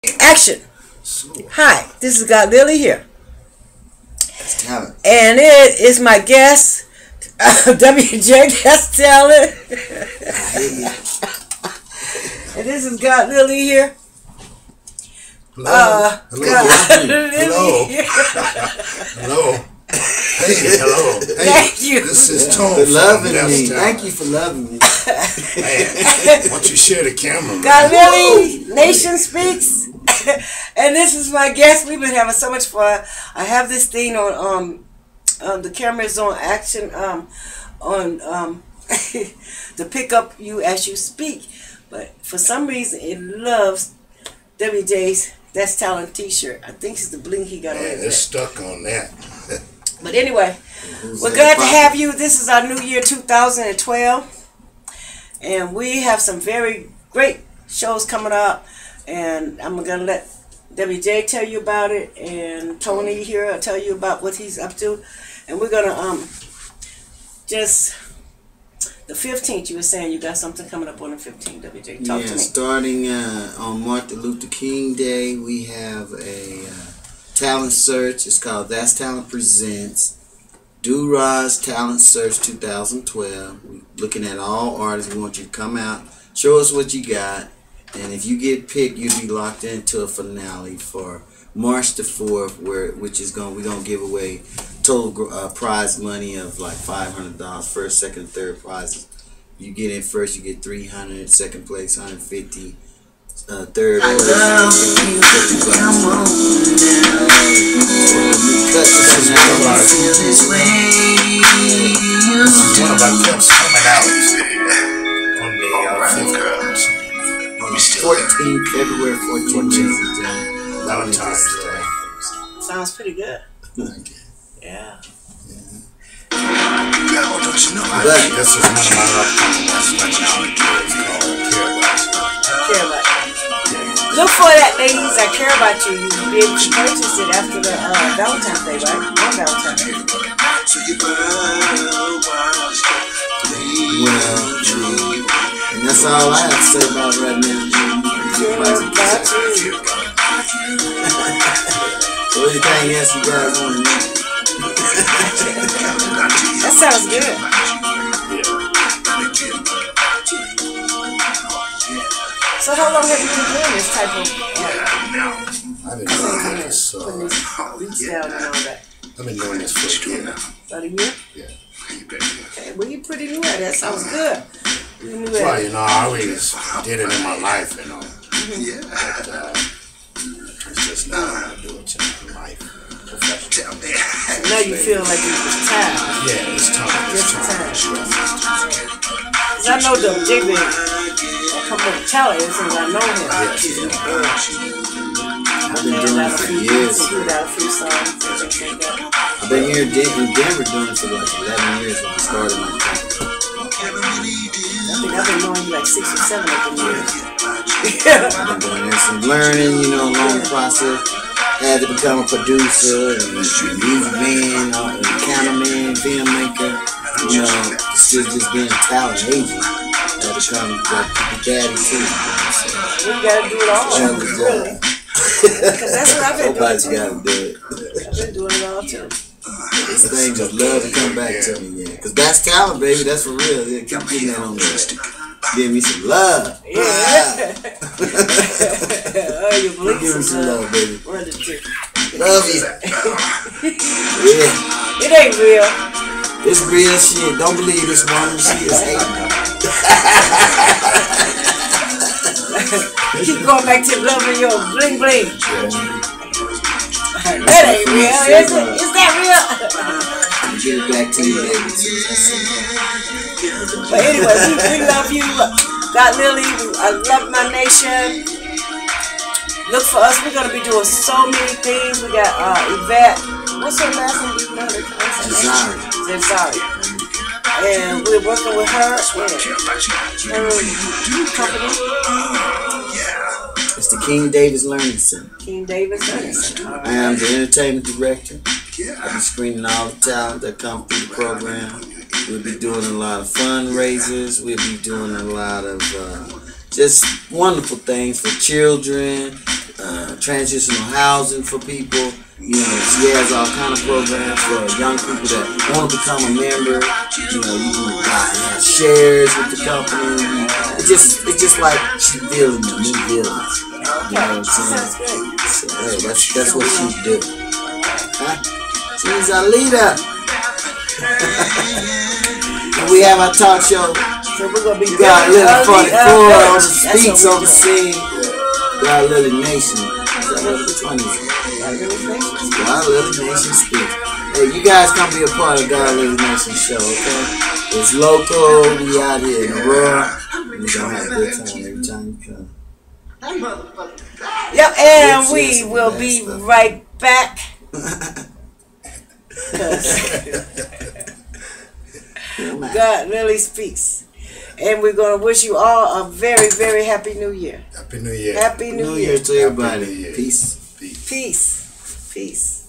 Action. Hi, this is God Lily here. That's talent. And it is my guest, WJ That's Talent. And this is God Lily here. Hello. God Hello. Lily here. Hello. Hey, hello. Hey, Thank you. This is Tone. For loving from me. Death Thank you for loving me. Man, why don't you share the camera, man? God Lily Nation Speaks. And this is my guest. We've been having so much fun. I have this thing on the camera is on action on to pick up you as you speak. But for some reason it loves WJ's That's Talent t-shirt. I think it's the bling he got on Man, his it's neck. stuck on that. But anyway, we're glad to have you. This is our new year 2012. And we have some very great shows coming up. And I'm going to let WJ tell you about it. And Tony here will tell you about what he's up to. And we're going to just... The 15th, you were saying you got something coming up on the 15th, WJ. Talk to me. Starting on Martin Luther King Day, we have a talent search. It's called That's Talent Presents. Do-Ra's Talent Search 2012. We're looking at all artists. We want you to come out, show us what you got, and if you get picked, you'll be locked into a finale for March the 4th, we're gonna give away total prize money of like $500. First, second, third prizes. You get in first, you get $300. Second place, $150. Third place, $150. Come on One of our clips coming out on the February 14th. Valentine's Day. Sounds pretty good. Yeah. But This is one of my upcoming ones. It's called Care About You. Look for that, ladies. I Care About You. You'll be able to purchase it after the Valentine's Day, right? On Valentine's Day. and that's all I have to say about it right now. Care About You. So anything else you guys want to know? That sounds good. So how long have you been doing this type of I've been doing this. putting these beats down and all that? I've been doing this for a year now. About a year? Yeah. Okay, well you're pretty new at it. That sounds good. You knew Well, that. you know, I always did it in my life, you know. But it's just now I do it in my life. Professionally. So now you feel like it's time. Yeah, it's time. It's time. Cause I know the Jiggy come on talent since I know him. I've been doing it for years. Put out a few songs and things like that. I've been here in Denver doing it for like 11 years when I started my company. I think I've been knowing you like 6 or 7 of them years. I've been doing this and learning, a long process. Had to become a producer and music man, and cameraman, filmmaker. It's just being a talent agent. Had to become like the daddy too. We gotta do it all. Really. Cause that's what I've been doing. Nobody's Too. gotta do it. I've been doing it all too. This thing just love to come back to me, yeah. Cause that's talent, baby. That's for real. Yeah, keep getting that on there. Give me some love. Yeah. Oh, you believe Give me some love, baby. Word the truth. Love you. Yeah. It ain't real. It's real shit. Don't believe this woman. She is hating. Keep going back to loving your bling bling. That ain't real, is it? Is that real? Get it back to you, baby. But anyway, we love you. God Lily, I love my nation. Look for us. We're gonna be doing so many things. We got Yvette. What's her last name? Zari. And we're working with her and her company. It's the King Davis Learning Center. King Davis Learning Center. I am the entertainment director. I be screening all the talent that come through the program. We'll be doing a lot of fundraisers. We'll be doing a lot of just wonderful things for children, transitional housing for people. You know, she has all kind of programs for young people that want to become a member. You know, you can have shares with the company. It's just like she's building a new village. You know what I'm saying? So, hey, that's what she do. Huh? She's a leader. And we have our talk show. So we're gonna be got Lily 44 on the speaks on the scene. Got Lily Nation. Which one is it? God Lily Nation speaks. Hey, you guys come be a part of God Lily Nation show, okay? It's local. We out here in Aurora. We gonna have a good time every time you come. Yep, and we will be right back. God really speaks. And we're going to wish you all a very, very happy New Year. Happy New Year. Happy New Year. To everybody. Peace. Peace. Peace.